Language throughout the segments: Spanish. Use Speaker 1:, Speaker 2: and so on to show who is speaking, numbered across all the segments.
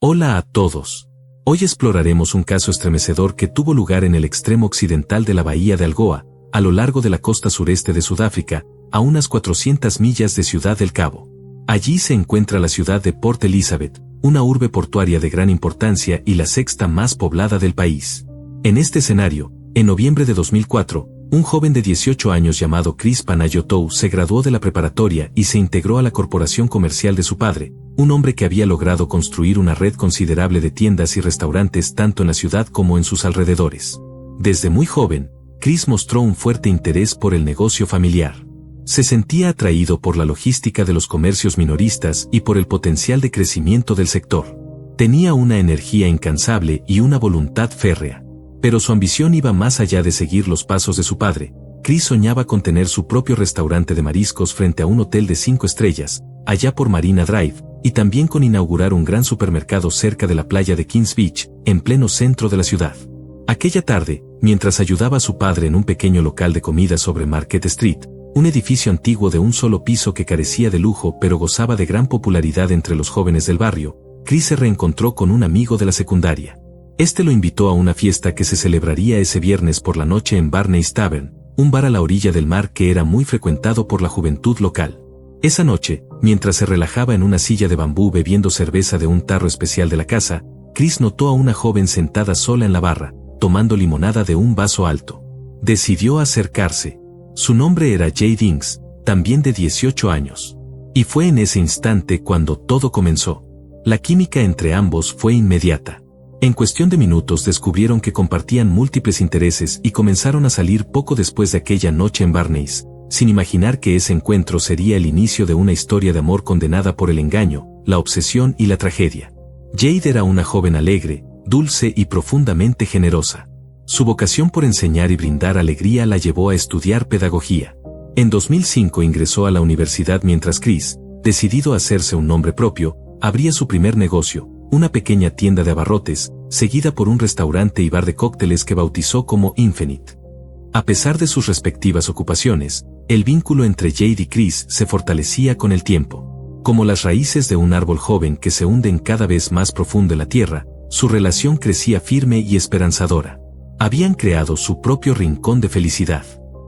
Speaker 1: Hola a todos. Hoy exploraremos un caso estremecedor que tuvo lugar en el extremo occidental de la bahía de Algoa, a lo largo de la costa sureste de Sudáfrica, a unas 400 millas de Ciudad del Cabo. Allí se encuentra la ciudad de Port Elizabeth, una urbe portuaria de gran importancia y la sexta más poblada del país. En este escenario, en noviembre de 2004, un joven de 18 años llamado Chris Panayiotou se graduó de la preparatoria y se integró a la corporación comercial de su padre, un hombre que había logrado construir una red considerable de tiendas y restaurantes tanto en la ciudad como en sus alrededores. Desde muy joven, Chris mostró un fuerte interés por el negocio familiar. Se sentía atraído por la logística de los comercios minoristas y por el potencial de crecimiento del sector. Tenía una energía incansable y una voluntad férrea. Pero su ambición iba más allá de seguir los pasos de su padre. Chris soñaba con tener su propio restaurante de mariscos frente a un hotel de 5 estrellas, allá por Marina Drive, y también con inaugurar un gran supermercado cerca de la playa de Kings Beach, en pleno centro de la ciudad. Aquella tarde, mientras ayudaba a su padre en un pequeño local de comida sobre Market Street, un edificio antiguo de un solo piso que carecía de lujo pero gozaba de gran popularidad entre los jóvenes del barrio, Chris se reencontró con un amigo de la secundaria. Este lo invitó a una fiesta que se celebraría ese viernes por la noche en Barney's Tavern, un bar a la orilla del mar que era muy frecuentado por la juventud local. Esa noche, mientras se relajaba en una silla de bambú bebiendo cerveza de un tarro especial de la casa, Chris notó a una joven sentada sola en la barra, tomando limonada de un vaso alto. Decidió acercarse. Su nombre era Jade Inks, también de 18 años. Y fue en ese instante cuando todo comenzó. La química entre ambos fue inmediata. En cuestión de minutos descubrieron que compartían múltiples intereses y comenzaron a salir poco después de aquella noche en Barney's, sin imaginar que ese encuentro sería el inicio de una historia de amor condenada por el engaño, la obsesión y la tragedia. Jade era una joven alegre, dulce y profundamente generosa. Su vocación por enseñar y brindar alegría la llevó a estudiar pedagogía. En 2005 ingresó a la universidad mientras Chris, decidido a hacerse un nombre propio, abría su primer negocio, una pequeña tienda de abarrotes, seguida por un restaurante y bar de cócteles que bautizó como Infinite. A pesar de sus respectivas ocupaciones, el vínculo entre Jade y Chris se fortalecía con el tiempo. Como las raíces de un árbol joven que se hunden cada vez más profundo en la tierra, su relación crecía firme y esperanzadora. Habían creado su propio rincón de felicidad.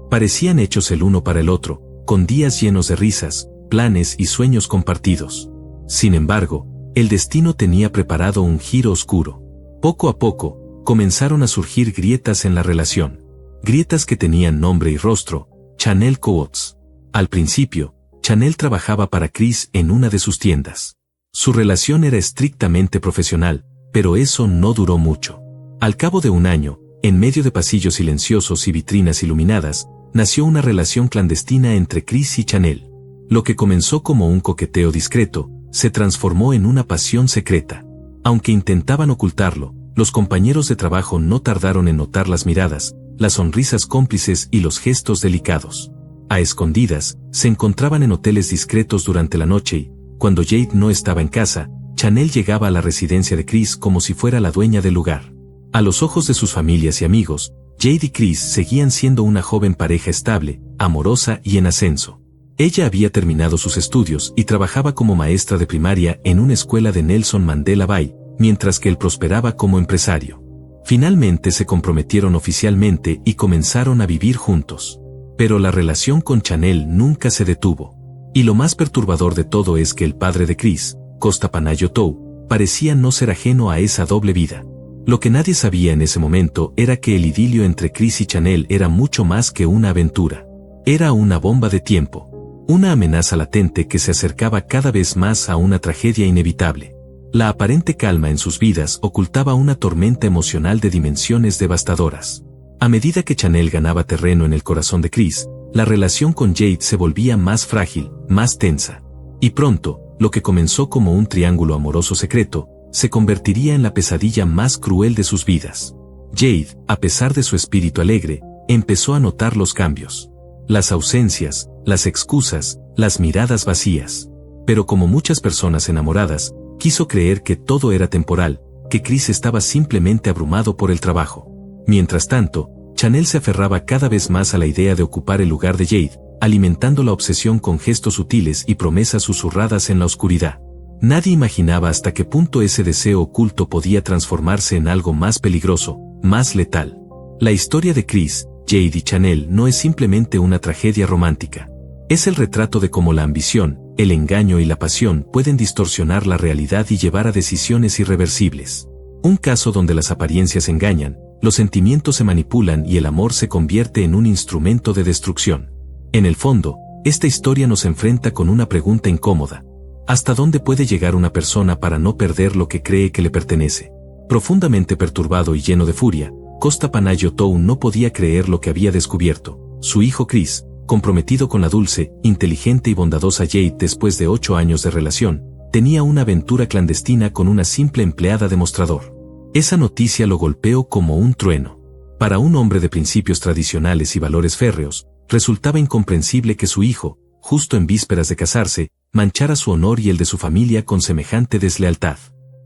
Speaker 1: Parecían hechos el uno para el otro, con días llenos de risas, planes y sueños compartidos. Sin embargo, el destino tenía preparado un giro oscuro. Poco a poco, comenzaron a surgir grietas en la relación. Grietas que tenían nombre y rostro: Chanel Coats. Al principio, Chanel trabajaba para Chris en una de sus tiendas. Su relación era estrictamente profesional, pero eso no duró mucho. Al cabo de un año, en medio de pasillos silenciosos y vitrinas iluminadas, nació una relación clandestina entre Chris y Chanel. Lo que comenzó como un coqueteo discreto, se transformó en una pasión secreta. Aunque intentaban ocultarlo, los compañeros de trabajo no tardaron en notar las miradas, las sonrisas cómplices y los gestos delicados. A escondidas, se encontraban en hoteles discretos durante la noche y, cuando Jade no estaba en casa, Chanel llegaba a la residencia de Chris como si fuera la dueña del lugar. A los ojos de sus familias y amigos, Jade y Chris seguían siendo una joven pareja estable, amorosa y en ascenso. Ella había terminado sus estudios y trabajaba como maestra de primaria en una escuela de Nelson Mandela Bay, mientras que él prosperaba como empresario. Finalmente se comprometieron oficialmente y comenzaron a vivir juntos. Pero la relación con Chanel nunca se detuvo. Y lo más perturbador de todo es que el padre de Chris, Costa Panayiotou, parecía no ser ajeno a esa doble vida. Lo que nadie sabía en ese momento era que el idilio entre Chris y Chanel era mucho más que una aventura. Era una bomba de tiempo. Una amenaza latente que se acercaba cada vez más a una tragedia inevitable. La aparente calma en sus vidas ocultaba una tormenta emocional de dimensiones devastadoras. A medida que Chanel ganaba terreno en el corazón de Chris, la relación con Jade se volvía más frágil, más tensa. Y pronto, lo que comenzó como un triángulo amoroso secreto, se convertiría en la pesadilla más cruel de sus vidas. Jade, a pesar de su espíritu alegre, empezó a notar los cambios. Las ausencias, las excusas, las miradas vacías. Pero como muchas personas enamoradas, quiso creer que todo era temporal, que Chris estaba simplemente abrumado por el trabajo. Mientras tanto, Chanel se aferraba cada vez más a la idea de ocupar el lugar de Jade, alimentando la obsesión con gestos sutiles y promesas susurradas en la oscuridad. Nadie imaginaba hasta qué punto ese deseo oculto podía transformarse en algo más peligroso, más letal. La historia de Chris, Jade y Chanel no es simplemente una tragedia romántica. Es el retrato de cómo la ambición, el engaño y la pasión pueden distorsionar la realidad y llevar a decisiones irreversibles. Un caso donde las apariencias engañan, los sentimientos se manipulan y el amor se convierte en un instrumento de destrucción. En el fondo, esta historia nos enfrenta con una pregunta incómoda. ¿Hasta dónde puede llegar una persona para no perder lo que cree que le pertenece? Profundamente perturbado y lleno de furia, Costa Panayotou no podía creer lo que había descubierto. Su hijo Chris, comprometido con la dulce, inteligente y bondadosa Jade después de 8 años de relación, tenía una aventura clandestina con una simple empleada de mostrador. Esa noticia lo golpeó como un trueno. Para un hombre de principios tradicionales y valores férreos, resultaba incomprensible que su hijo, justo en vísperas de casarse, manchara su honor y el de su familia con semejante deslealtad.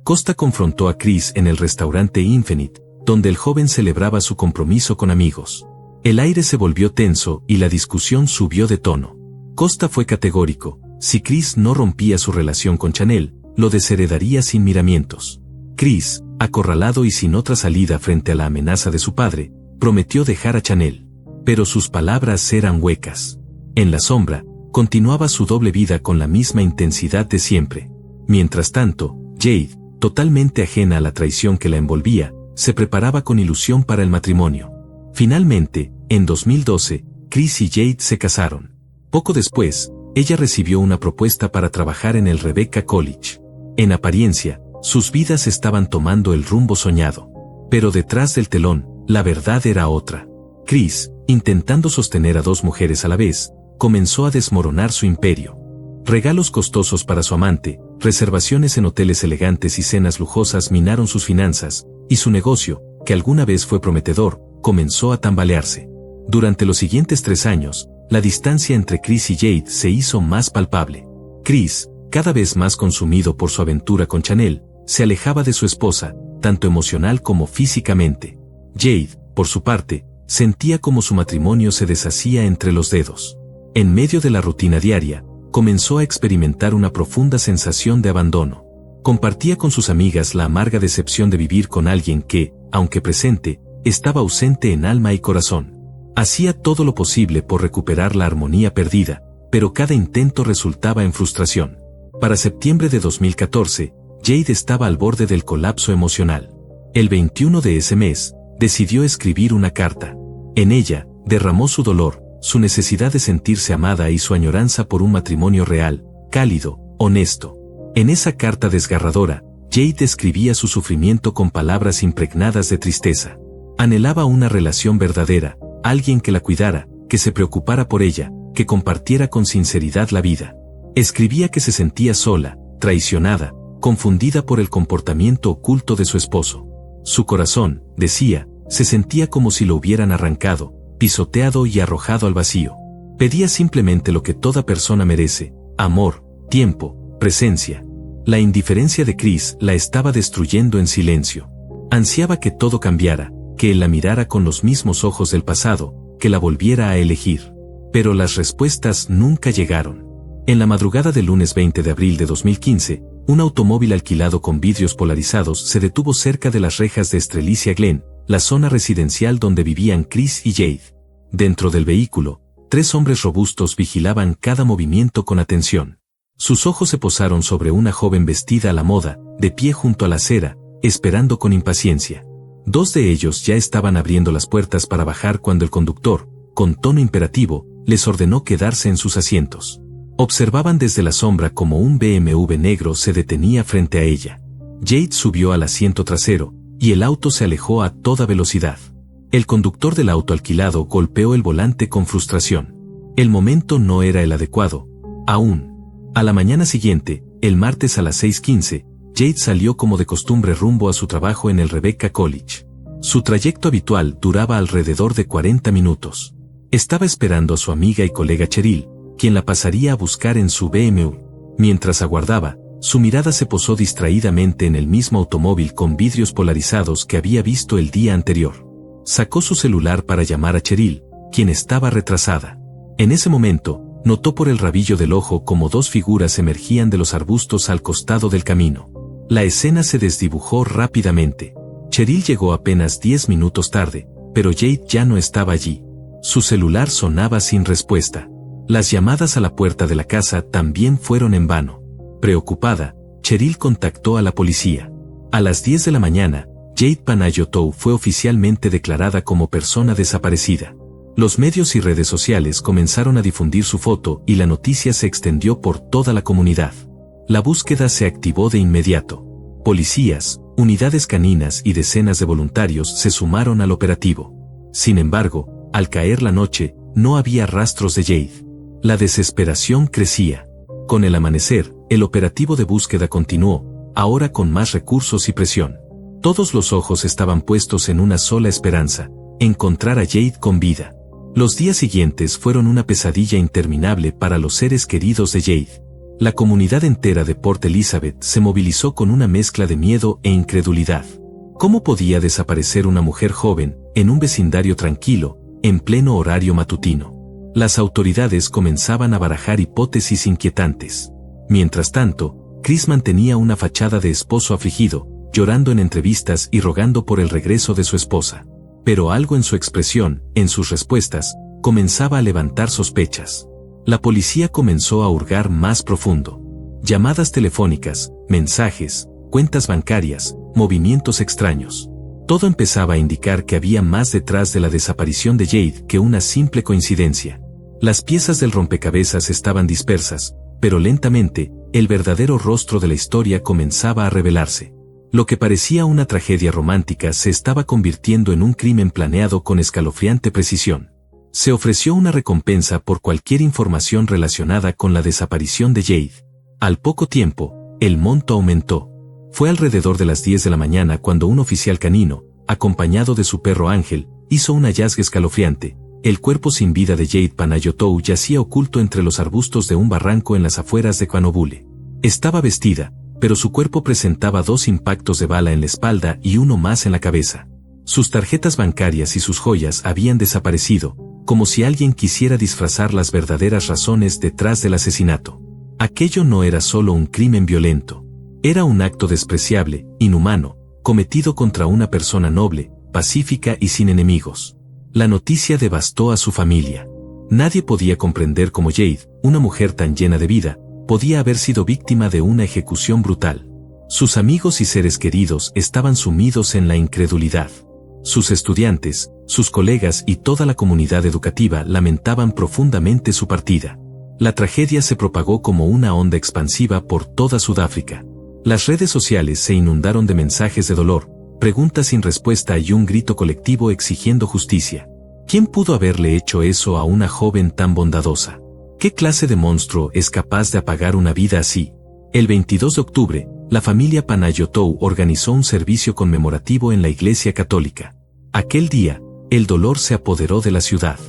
Speaker 1: Costa confrontó a Chris en el restaurante Infinite, donde el joven celebraba su compromiso con amigos. El aire se volvió tenso y la discusión subió de tono. Costa fue categórico: si Chris no rompía su relación con Chanel, lo desheredaría sin miramientos. Chris, acorralado y sin otra salida frente a la amenaza de su padre, prometió dejar a Chanel. Pero sus palabras eran huecas. En la sombra, continuaba su doble vida con la misma intensidad de siempre. Mientras tanto, Jade, totalmente ajena a la traición que la envolvía, se preparaba con ilusión para el matrimonio. Finalmente, en 2012, Chris y Jade se casaron. Poco después, ella recibió una propuesta para trabajar en el Rebecca College. En apariencia, sus vidas estaban tomando el rumbo soñado. Pero detrás del telón, la verdad era otra. Chris, intentando sostener a 2 mujeres a la vez, comenzó a desmoronar su imperio. Regalos costosos para su amante, reservaciones en hoteles elegantes y cenas lujosas minaron sus finanzas, y su negocio, que alguna vez fue prometedor, comenzó a tambalearse. Durante los siguientes 3 años, la distancia entre Chris y Jade se hizo más palpable. Chris, cada vez más consumido por su aventura con Chanel, se alejaba de su esposa, tanto emocional como físicamente. Jade, por su parte, sentía como su matrimonio se deshacía entre los dedos. En medio de la rutina diaria, comenzó a experimentar una profunda sensación de abandono. Compartía con sus amigas la amarga decepción de vivir con alguien que, aunque presente, estaba ausente en alma y corazón. Hacía todo lo posible por recuperar la armonía perdida, pero cada intento resultaba en frustración. Para septiembre de 2014, Jade estaba al borde del colapso emocional. El 21 de ese mes, decidió escribir una carta. En ella, derramó su dolor, su necesidad de sentirse amada y su añoranza por un matrimonio real, cálido, honesto. En esa carta desgarradora, Jade escribía su sufrimiento con palabras impregnadas de tristeza. Anhelaba una relación verdadera, alguien que la cuidara, que se preocupara por ella, que compartiera con sinceridad la vida. Escribía que se sentía sola, traicionada, confundida por el comportamiento oculto de su esposo. Su corazón, decía, se sentía como si lo hubieran arrancado, pisoteado y arrojado al vacío. Pedía simplemente lo que toda persona merece: amor, tiempo, presencia. La indiferencia de Chris la estaba destruyendo en silencio. Ansiaba que todo cambiara, que él la mirara con los mismos ojos del pasado, que la volviera a elegir. Pero las respuestas nunca llegaron. En la madrugada del lunes 20 de abril de 2015, un automóvil alquilado con vidrios polarizados se detuvo cerca de las rejas de Estrelicia Glen, la zona residencial donde vivían Chris y Jade. Dentro del vehículo, 3 hombres robustos vigilaban cada movimiento con atención. Sus ojos se posaron sobre una joven vestida a la moda, de pie junto a la acera, esperando con impaciencia. 2 de ellos ya estaban abriendo las puertas para bajar cuando el conductor, con tono imperativo, les ordenó quedarse en sus asientos. Observaban desde la sombra como un BMW negro se detenía frente a ella. Jade subió al asiento trasero, y el auto se alejó a toda velocidad. El conductor del auto alquilado golpeó el volante con frustración. El momento no era el adecuado, aún. A la mañana siguiente, el martes a las 6:15, Jade salió como de costumbre rumbo a su trabajo en el Rebecca College. Su trayecto habitual duraba alrededor de 40 minutos. Estaba esperando a su amiga y colega Cheryl, quien la pasaría a buscar en su BMW. Mientras aguardaba, su mirada se posó distraídamente en el mismo automóvil con vidrios polarizados que había visto el día anterior. Sacó su celular para llamar a Cheryl, quien estaba retrasada. En ese momento, Notó por el rabillo del ojo como dos figuras emergían de los arbustos al costado del camino. La escena se desdibujó rápidamente. Cheryl llegó apenas 10 minutos tarde, pero Jade ya no estaba allí. Su celular sonaba sin respuesta. Las llamadas a la puerta de la casa también fueron en vano. Preocupada, Cheryl contactó a la policía. A las 10 de la mañana, Jade Panayotou fue oficialmente declarada como persona desaparecida. Los medios y redes sociales comenzaron a difundir su foto y la noticia se extendió por toda la comunidad. La búsqueda se activó de inmediato. Policías, unidades caninas y decenas de voluntarios se sumaron al operativo. Sin embargo, al caer la noche, no había rastros de Jade. La desesperación crecía. Con el amanecer, el operativo de búsqueda continuó, ahora con más recursos y presión. Todos los ojos estaban puestos en una sola esperanza: encontrar a Jade con vida. Los días siguientes fueron una pesadilla interminable para los seres queridos de Jade. La comunidad entera de Port Elizabeth se movilizó con una mezcla de miedo e incredulidad. ¿Cómo podía desaparecer una mujer joven, en un vecindario tranquilo, en pleno horario matutino? Las autoridades comenzaban a barajar hipótesis inquietantes. Mientras tanto, Chris mantenía una fachada de esposo afligido, llorando en entrevistas y rogando por el regreso de su esposa. Pero algo en su expresión, en sus respuestas, comenzaba a levantar sospechas. La policía comenzó a hurgar más profundo. Llamadas telefónicas, mensajes, cuentas bancarias, movimientos extraños. Todo empezaba a indicar que había más detrás de la desaparición de Jade que una simple coincidencia. Las piezas del rompecabezas estaban dispersas, pero lentamente, el verdadero rostro de la historia comenzaba a revelarse. Lo que parecía una tragedia romántica se estaba convirtiendo en un crimen planeado con escalofriante precisión. Se ofreció una recompensa por cualquier información relacionada con la desaparición de Jade. Al poco tiempo, el monto aumentó. Fue alrededor de las 10 de la mañana cuando un oficial canino, acompañado de su perro Ángel, hizo un hallazgo escalofriante. El cuerpo sin vida de Jade Panayotou yacía oculto entre los arbustos de un barranco en las afueras de Kanobule. Estaba vestida, pero su cuerpo presentaba 2 impactos de bala en la espalda y uno más en la cabeza. Sus tarjetas bancarias y sus joyas habían desaparecido, como si alguien quisiera disfrazar las verdaderas razones detrás del asesinato. Aquello no era solo un crimen violento. Era un acto despreciable, inhumano, cometido contra una persona noble, pacífica y sin enemigos. La noticia devastó a su familia. Nadie podía comprender cómo Jade, una mujer tan llena de vida, podía haber sido víctima de una ejecución brutal. Sus amigos y seres queridos estaban sumidos en la incredulidad. Sus estudiantes, sus colegas y toda la comunidad educativa lamentaban profundamente su partida. La tragedia se propagó como una onda expansiva por toda Sudáfrica. Las redes sociales se inundaron de mensajes de dolor, preguntas sin respuesta y un grito colectivo exigiendo justicia. ¿Quién pudo haberle hecho eso a una joven tan bondadosa? ¿Qué clase de monstruo es capaz de apagar una vida así? El 22 de octubre, la familia Panayotou organizó un servicio conmemorativo en la Iglesia Católica. Aquel día, el dolor se apoderó de la ciudad.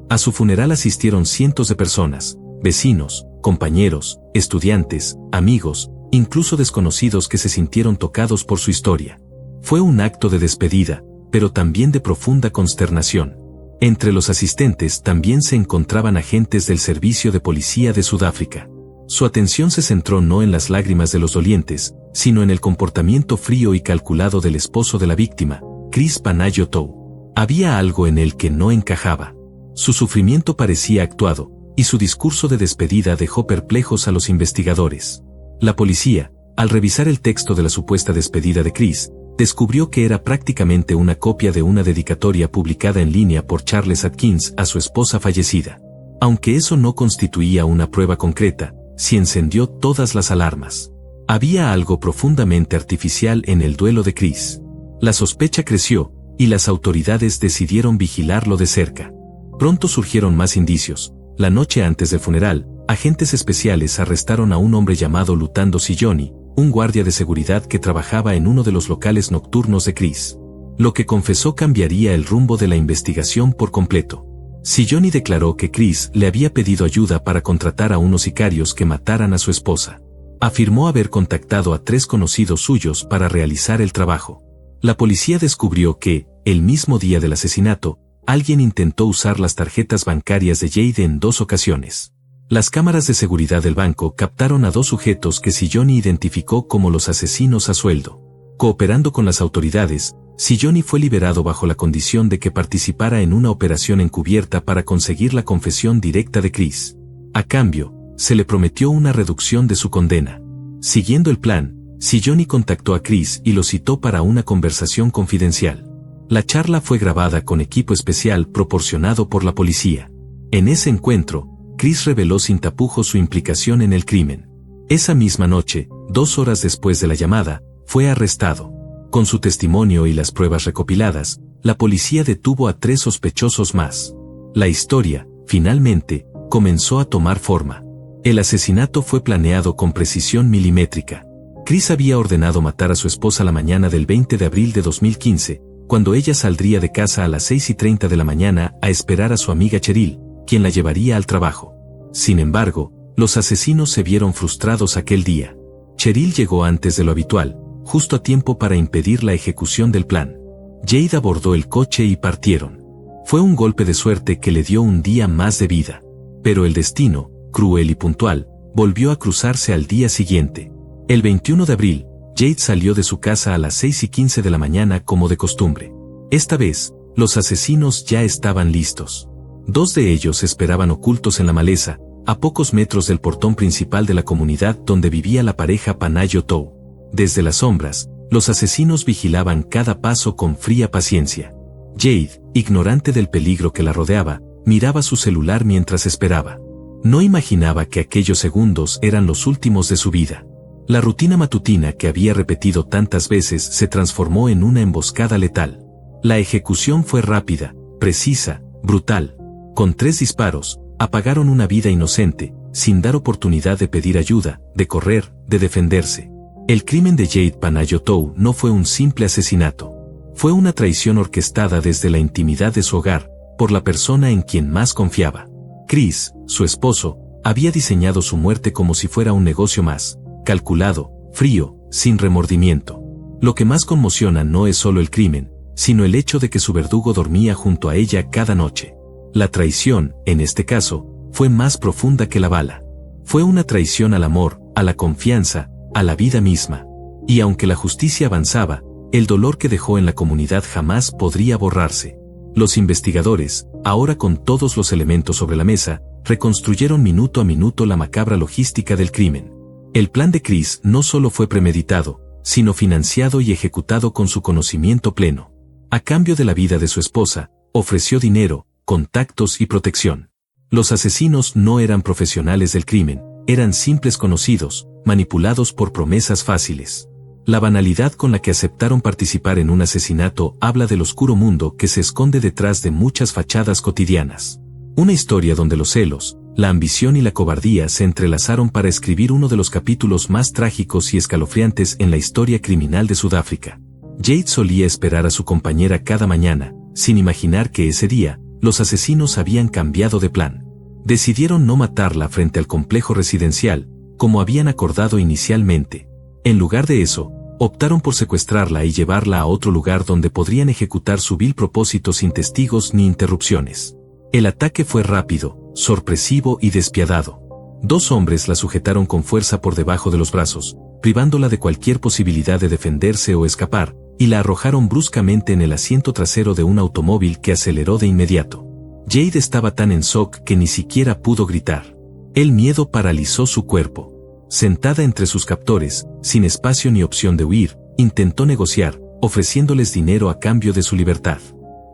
Speaker 1: A su funeral asistieron cientos de personas, vecinos, compañeros, estudiantes, amigos, incluso desconocidos que se sintieron tocados por su historia. Fue un acto de despedida, pero también de profunda consternación. Entre los asistentes también se encontraban agentes del Servicio de Policía de Sudáfrica. Su atención se centró no en las lágrimas de los dolientes, sino en el comportamiento frío y calculado del esposo de la víctima, Chris Panayotou. Había algo en él que no encajaba. Su sufrimiento parecía actuado, y su discurso de despedida dejó perplejos a los investigadores. La policía, al revisar el texto de la supuesta despedida de Chris, descubrió que era prácticamente una copia de una dedicatoria publicada en línea por Charles Atkins a su esposa fallecida. Aunque eso no constituía una prueba concreta, sí encendió todas las alarmas. Había algo profundamente artificial en el duelo de Chris. La sospecha creció, y las autoridades decidieron vigilarlo de cerca. Pronto surgieron más indicios. La noche antes del funeral, agentes especiales arrestaron a un hombre llamado Lutando Silloni, un guardia de seguridad que trabajaba en uno de los locales nocturnos de Chris. Lo que confesó cambiaría el rumbo de la investigación por completo. Silloni declaró que Chris le había pedido ayuda para contratar a unos sicarios que mataran a su esposa. Afirmó haber contactado a 3 conocidos suyos para realizar el trabajo. La policía descubrió que, el mismo día del asesinato, alguien intentó usar las tarjetas bancarias de Jade en 2 ocasiones. Las cámaras de seguridad del banco captaron a dos sujetos que Silloni identificó como los asesinos a sueldo. Cooperando con las autoridades, Silloni fue liberado bajo la condición de que participara en una operación encubierta para conseguir la confesión directa de Chris. A cambio, se le prometió una reducción de su condena. Siguiendo el plan, Silloni contactó a Chris y lo citó para una conversación confidencial. La charla fue grabada con equipo especial proporcionado por la policía. En ese encuentro, Chris reveló sin tapujos su implicación en el crimen. Esa misma noche, 2 horas después de la llamada, fue arrestado. Con su testimonio y las pruebas recopiladas, la policía detuvo a 3 sospechosos más. La historia, finalmente, comenzó a tomar forma. El asesinato fue planeado con precisión milimétrica. Chris había ordenado matar a su esposa la mañana del 20 de abril de 2015, cuando ella saldría de casa a las 6:30 de la mañana a esperar a su amiga Cheryl, quien la llevaría al trabajo. Sin embargo, los asesinos se vieron frustrados aquel día. Cheryl llegó antes de lo habitual, justo a tiempo para impedir la ejecución del plan. Jade abordó el coche y partieron. Fue un golpe de suerte que le dio un día más de vida. Pero el destino, cruel y puntual, volvió a cruzarse al día siguiente. El 21 de abril, Jade salió de su casa a las 6:15 de la mañana como de costumbre. Esta vez, los asesinos ya estaban listos. 2 de ellos esperaban ocultos en la maleza, a pocos metros del portón principal de la comunidad donde vivía la pareja Panayo Tou. Desde las sombras, los asesinos vigilaban cada paso con fría paciencia. Jade, ignorante del peligro que la rodeaba, miraba su celular mientras esperaba. No imaginaba que aquellos segundos eran los últimos de su vida. La rutina matutina que había repetido tantas veces se transformó en una emboscada letal. La ejecución fue rápida, precisa, brutal. Con 3 disparos, apagaron una vida inocente, sin dar oportunidad de pedir ayuda, de correr, de defenderse. El crimen de Jade Panayo Tou no fue un simple asesinato. Fue una traición orquestada desde la intimidad de su hogar, por la persona en quien más confiaba. Chris, su esposo, había diseñado su muerte como si fuera un negocio más, calculado, frío, sin remordimiento. Lo que más conmociona no es solo el crimen, sino el hecho de que su verdugo dormía junto a ella cada noche. La traición, en este caso, fue más profunda que la bala. Fue una traición al amor, a la confianza, a la vida misma. Y aunque la justicia avanzaba, el dolor que dejó en la comunidad jamás podría borrarse. Los investigadores, ahora con todos los elementos sobre la mesa, reconstruyeron minuto a minuto la macabra logística del crimen. El plan de Chris no solo fue premeditado, sino financiado y ejecutado con su conocimiento pleno. A cambio de la vida de su esposa, ofreció dinero, contactos y protección. Los asesinos no eran profesionales del crimen, eran simples conocidos, manipulados por promesas fáciles. La banalidad con la que aceptaron participar en un asesinato habla del oscuro mundo que se esconde detrás de muchas fachadas cotidianas. Una historia donde los celos, la ambición y la cobardía se entrelazaron para escribir uno de los capítulos más trágicos y escalofriantes en la historia criminal de Sudáfrica. Jade solía esperar a su compañera cada mañana, sin imaginar que ese día, los asesinos habían cambiado de plan. Decidieron no matarla frente al complejo residencial, como habían acordado inicialmente. En lugar de eso, optaron por secuestrarla y llevarla a otro lugar donde podrían ejecutar su vil propósito sin testigos ni interrupciones. El ataque fue rápido, sorpresivo y despiadado. 2 hombres la sujetaron con fuerza por debajo de los brazos, privándola de cualquier posibilidad de defenderse o escapar, y la arrojaron bruscamente en el asiento trasero de un automóvil que aceleró de inmediato. Jade estaba tan en shock que ni siquiera pudo gritar. El miedo paralizó su cuerpo. Sentada entre sus captores, sin espacio ni opción de huir, intentó negociar, ofreciéndoles dinero a cambio de su libertad.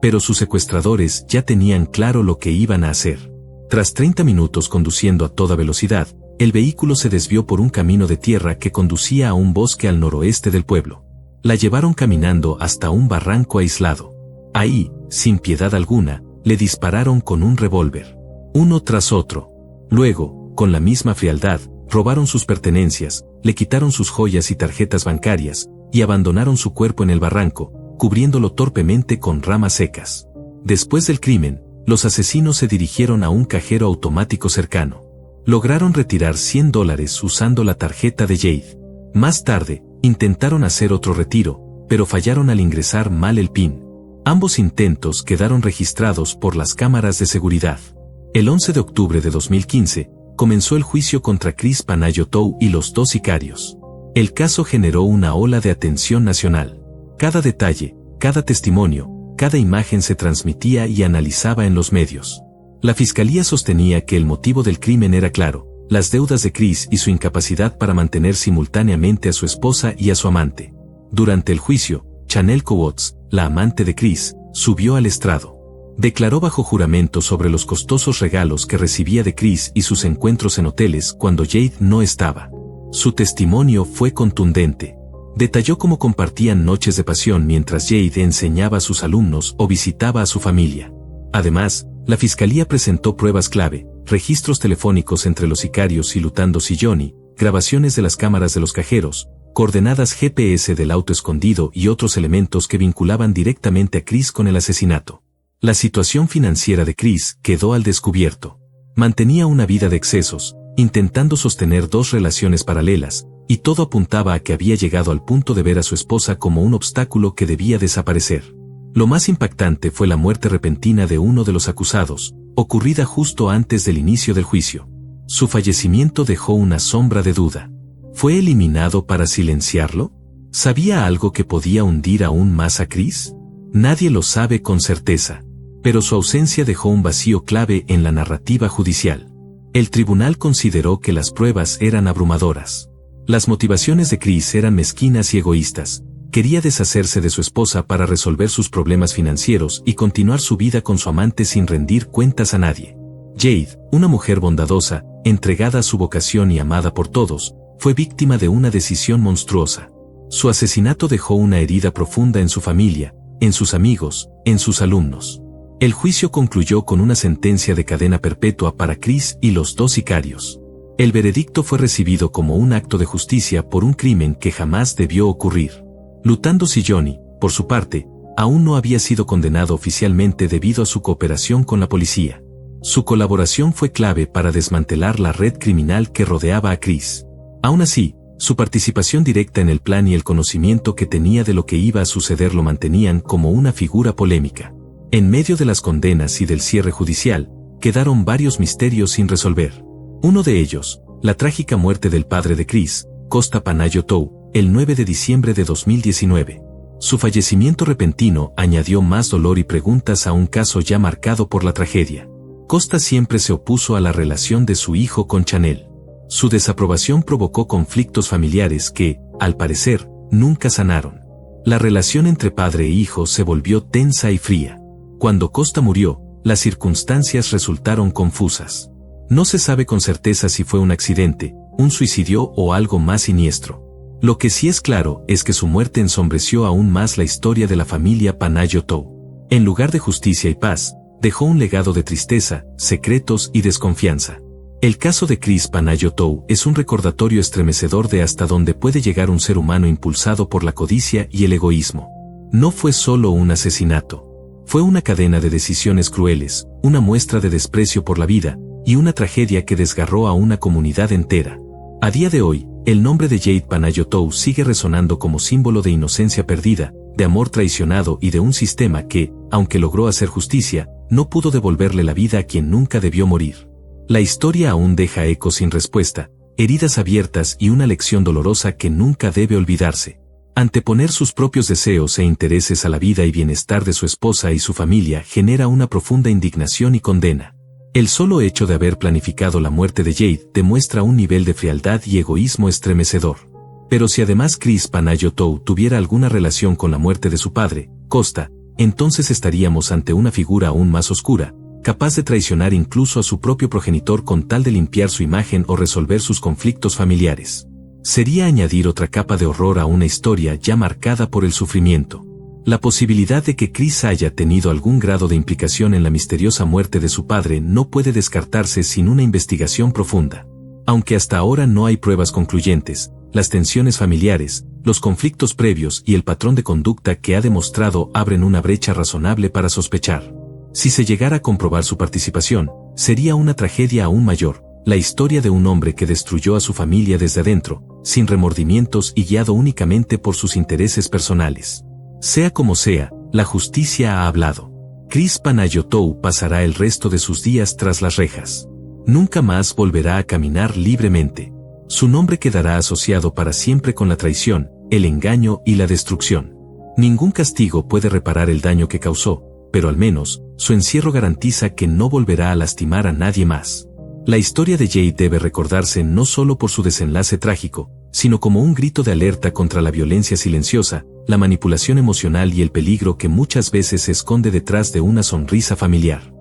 Speaker 1: Pero sus secuestradores ya tenían claro lo que iban a hacer. Tras 30 minutos conduciendo a toda velocidad, el vehículo se desvió por un camino de tierra que conducía a un bosque al noroeste del pueblo. La llevaron caminando hasta un barranco aislado. Ahí, sin piedad alguna, le dispararon con un revólver. Uno tras otro. Luego, con la misma frialdad, robaron sus pertenencias, le quitaron sus joyas y tarjetas bancarias, y abandonaron su cuerpo en el barranco, cubriéndolo torpemente con ramas secas. Después del crimen, los asesinos se dirigieron a un cajero automático cercano. Lograron retirar $100 usando la tarjeta de Jade. Más tarde, intentaron hacer otro retiro, pero fallaron al ingresar mal el PIN. Ambos intentos quedaron registrados por las cámaras de seguridad. El 11 de octubre de 2015, comenzó el juicio contra Chris Panayiotou y los dos sicarios. El caso generó una ola de atención nacional. Cada detalle, cada testimonio, cada imagen se transmitía y analizaba en los medios. La fiscalía sostenía que el motivo del crimen era claro: las deudas de Chris y su incapacidad para mantener simultáneamente a su esposa y a su amante. Durante el juicio, Chanel Coutts, la amante de Chris, subió al estrado. Declaró bajo juramento sobre los costosos regalos que recibía de Chris y sus encuentros en hoteles cuando Jade no estaba. Su testimonio fue contundente. Detalló cómo compartían noches de pasión mientras Jade enseñaba a sus alumnos o visitaba a su familia. Además, la fiscalía presentó pruebas clave: registros telefónicos entre los sicarios y Lutandos y Johnny, grabaciones de las cámaras de los cajeros, coordenadas GPS del auto escondido y otros elementos que vinculaban directamente a Chris con el asesinato. La situación financiera de Chris quedó al descubierto. Mantenía una vida de excesos, intentando sostener dos relaciones paralelas, y todo apuntaba a que había llegado al punto de ver a su esposa como un obstáculo que debía desaparecer. Lo más impactante fue la muerte repentina de uno de los acusados, ocurrida justo antes del inicio del juicio. Su fallecimiento dejó una sombra de duda. ¿Fue eliminado para silenciarlo? ¿Sabía algo que podía hundir aún más a Chris? Nadie lo sabe con certeza, pero su ausencia dejó un vacío clave en la narrativa judicial. El tribunal consideró que las pruebas eran abrumadoras. Las motivaciones de Chris eran mezquinas y egoístas. Quería deshacerse de su esposa para resolver sus problemas financieros y continuar su vida con su amante sin rendir cuentas a nadie. Jade, una mujer bondadosa, entregada a su vocación y amada por todos, fue víctima de una decisión monstruosa. Su asesinato dejó una herida profunda en su familia, en sus amigos, en sus alumnos. El juicio concluyó con una sentencia de cadena perpetua para Chris y los dos sicarios. El veredicto fue recibido como un acto de justicia por un crimen que jamás debió ocurrir. Lutandos y Johnny, por su parte, aún no había sido condenado oficialmente debido a su cooperación con la policía. Su colaboración fue clave para desmantelar la red criminal que rodeaba a Chris. Aún así, su participación directa en el plan y el conocimiento que tenía de lo que iba a suceder lo mantenían como una figura polémica. En medio de las condenas y del cierre judicial, quedaron varios misterios sin resolver. Uno de ellos, la trágica muerte del padre de Chris, Costa Panayiotou, el 9 de diciembre de 2019. Su fallecimiento repentino añadió más dolor y preguntas a un caso ya marcado por la tragedia. Costa siempre se opuso a la relación de su hijo con Chanel. Su desaprobación provocó conflictos familiares que, al parecer, nunca sanaron. La relación entre padre e hijo se volvió tensa y fría. Cuando Costa murió, las circunstancias resultaron confusas. No se sabe con certeza si fue un accidente, un suicidio o algo más siniestro. Lo que sí es claro es que su muerte ensombreció aún más la historia de la familia Panayiotou. En lugar de justicia y paz, dejó un legado de tristeza, secretos y desconfianza. El caso de Chris Panayiotou es un recordatorio estremecedor de hasta dónde puede llegar un ser humano impulsado por la codicia y el egoísmo. No fue solo un asesinato. Fue una cadena de decisiones crueles, una muestra de desprecio por la vida, y una tragedia que desgarró a una comunidad entera. A día de hoy, el nombre de Jade Panayiotou sigue resonando como símbolo de inocencia perdida, de amor traicionado y de un sistema que, aunque logró hacer justicia, no pudo devolverle la vida a quien nunca debió morir. La historia aún deja ecos sin respuesta, heridas abiertas y una lección dolorosa que nunca debe olvidarse. Anteponer sus propios deseos e intereses a la vida y bienestar de su esposa y su familia genera una profunda indignación y condena. El solo hecho de haber planificado la muerte de Jade demuestra un nivel de frialdad y egoísmo estremecedor. Pero si además Chris Panayiotou tuviera alguna relación con la muerte de su padre, Costa, entonces estaríamos ante una figura aún más oscura, capaz de traicionar incluso a su propio progenitor con tal de limpiar su imagen o resolver sus conflictos familiares. Sería añadir otra capa de horror a una historia ya marcada por el sufrimiento. La posibilidad de que Chris haya tenido algún grado de implicación en la misteriosa muerte de su padre no puede descartarse sin una investigación profunda. Aunque hasta ahora no hay pruebas concluyentes, las tensiones familiares, los conflictos previos y el patrón de conducta que ha demostrado abren una brecha razonable para sospechar. Si se llegara a comprobar su participación, sería una tragedia aún mayor, la historia de un hombre que destruyó a su familia desde adentro, sin remordimientos y guiado únicamente por sus intereses personales. Sea como sea, la justicia ha hablado. Chris Panayiotou pasará el resto de sus días tras las rejas. Nunca más volverá a caminar libremente. Su nombre quedará asociado para siempre con la traición, el engaño y la destrucción. Ningún castigo puede reparar el daño que causó, pero al menos, su encierro garantiza que no volverá a lastimar a nadie más. La historia de Jade debe recordarse no solo por su desenlace trágico, sino como un grito de alerta contra la violencia silenciosa, la manipulación emocional y el peligro que muchas veces se esconde detrás de una sonrisa familiar.